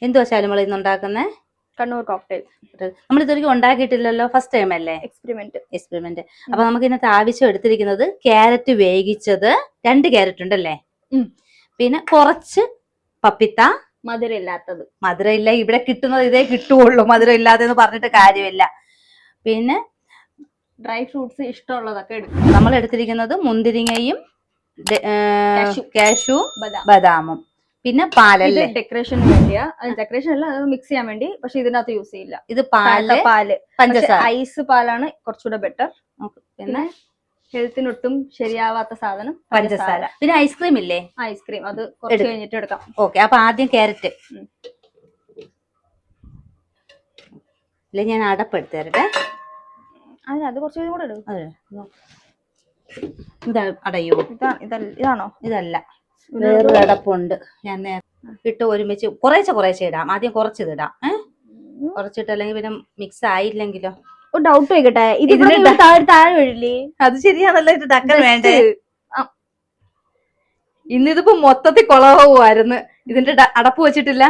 എന്തുവാ ശാലുമോളെ ഇന്ന് ഉണ്ടാക്കുന്നേ? കണ്ണൂർ കോക്ടെയിൽ. നമ്മൾ ഇതൊരിക്കലും ഉണ്ടാക്കിയിട്ടില്ലല്ലോ, ഫസ്റ്റ് ടൈം അല്ലേ? എക്സ്പെരിമെന്റ്. അപ്പൊ നമുക്ക് ഇന്നത്തെ ആവശ്യം എടുത്തിരിക്കുന്നത് ക്യാരറ്റ് വേവിച്ചത്, 2 ക്യാരറ്റ് ഉണ്ടല്ലേ, പിന്നെ കുറച്ച് പപ്പിത്ത. മധുരമില്ല, ഇവിടെ കിട്ടുന്നത് ഇതേ കിട്ടുള്ളൂ, മധുരം ഇല്ലാതെന്ന് പറഞ്ഞിട്ട് കാര്യമില്ല. പിന്നെ ഡ്രൈ ഫ്രൂട്ട്സ് ഇഷ്ടമുള്ളതൊക്കെ എടുക്കും. നമ്മൾ എടുത്തിരിക്കുന്നത് മുന്തിരിങ്ങയും കാഷ്യൂവും ബദാമും പിന്നെ പാലല്ലേ. ഡെക്കറേഷന് വേണ്ടിയാ, ഡെക്കറേഷൻ അല്ല, അത് മിക്സ് ചെയ്യാൻ വേണ്ടി. പക്ഷെ ഇതിനകത്ത് യൂസ് ചെയ്യില്ല. ഇത് പാല്, പഞ്ചസാര, ഐസ് പാലാണ് കുറച്ചുകൂടെ ബെറ്റർ. പിന്നെ ഹെൽത്തിനൊട്ടും ശരിയാവാത്ത സാധനം പഞ്ചസാര. പിന്നെ ഐസ്ക്രീം ഇല്ലേ, ഐസ്ക്രീം അത് കുറച്ച് കഴിഞ്ഞിട്ട് എടുക്കാം. ഓക്കെ. അപ്പൊ ആദ്യം ക്യാരറ്റ് അല്ലെ, ഞാൻ അടപ്പെടുത്ത് തരട്ടെ. അത് കുറച്ച് കൂടെ എടുക്കും. ഇതാ അടയോ? ഇതാണോ? ഇതല്ല, വേറൊരു അടപ്പുണ്ട്. ഞാൻ ഇട്ട് ഒരുമിച്ച് കുറേശ്ശെ ഇടാം. ആദ്യം കുറച്ചിത് ഇടാം. കുറച്ചിട്ട് അല്ലെങ്കിൽ പിന്നെ മിക്സ് ആയില്ലെങ്കിലോ? ഡൗട്ട് ചോദിക്കട്ടെ, താഴെ വീഴില്ലേ? അത് ശരിയാണല്ലോ, ഇത് ഡക്കൻ വേണ്ടേ? ഇന്നിതിപ്പോ മൊത്തത്തിൽ കൊളവായിരുന്നു. ഇതിന്റെ അടപ്പ് വെച്ചിട്ടില്ല.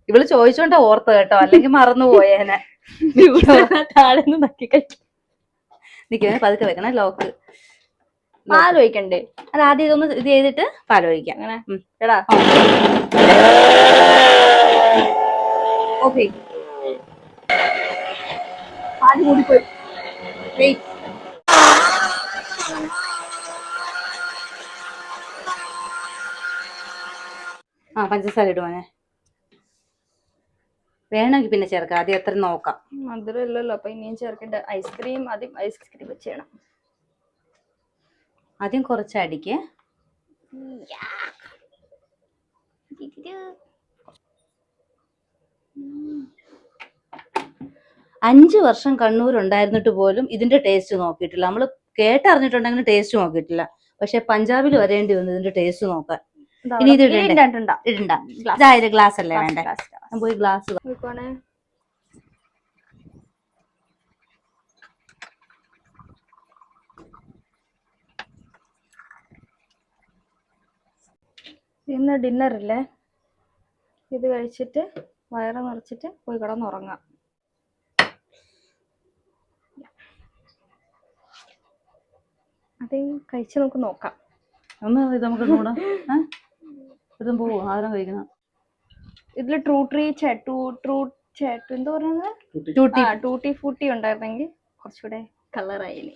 ഇവള് ചോദിച്ചോണ്ടാ ഓർത്ത് കേട്ടോ, അല്ലെങ്കിൽ മറന്നു പോയേനെ. താഴെ നക്കി കഴിക്കും. നിൽക്കുന്ന പതുക്കെ വെക്കണം. ലോക്ക് പാൽ ഒഴിക്കണ്ടേ? അത് ആദ്യം ഇതൊന്ന് ഇത് ചെയ്തിട്ട് പാൽ ഒഴിക്കാം. അങ്ങനെ എടാ. ഓക്കെ, പാല് കൂടിപ്പോയി. പഞ്ചസാര ഇടുവാനെ വേണമെങ്കിൽ പിന്നെ ചേർക്കാം. ആദ്യം എത്ര നോക്കാം. മധുരം ഇല്ലല്ലോ, അപ്പൊ ഇനിയും ചേർക്കണ്ട. ഐസ്ക്രീം ആദ്യം ഐസ്ക്രീം വെച്ച് ചെയ്യണം. ആദ്യം കുറച്ച് അടിക്ക്. അഞ്ച് വർഷം കണ്ണൂർ ഉണ്ടായിരുന്നിട്ട് പോലും ഇതിന്റെ ടേസ്റ്റ് നോക്കിയിട്ടില്ല. നമ്മൾ കേട്ടറിഞ്ഞിട്ടുണ്ടെങ്കിൽ ടേസ്റ്റ് നോക്കിയിട്ടില്ല. പക്ഷെ പഞ്ചാബിൽ വരേണ്ടി വന്നു ഇതിന്റെ ടേസ്റ്റ് നോക്കാൻ. ഇനി ഇത് ഇടണ്ട. ഇതായത് ഗ്ലാസ് അല്ലേ വേണ്ടേ? പോയി ഗ്ലാസ് ഇന്ന് ഡിന്നറില്ലേ, ഇത് കഴിച്ചിട്ട് വയറ് നിറച്ചിട്ട് പോയി കിടന്നുറങ്ങാം. അത് കഴിച്ച് നമുക്ക് നോക്കാം. ഇത് നമുക്ക് ഇതും പോവോ ആദ്യം കഴിക്കണം. ഇതില് എന്താ പറയുന്നത്, ടൂട്ടി ഫൂട്ടി ഉണ്ടായിരുന്നെങ്കിൽ കുറച്ചുകൂടെ കളറായില്ലേ.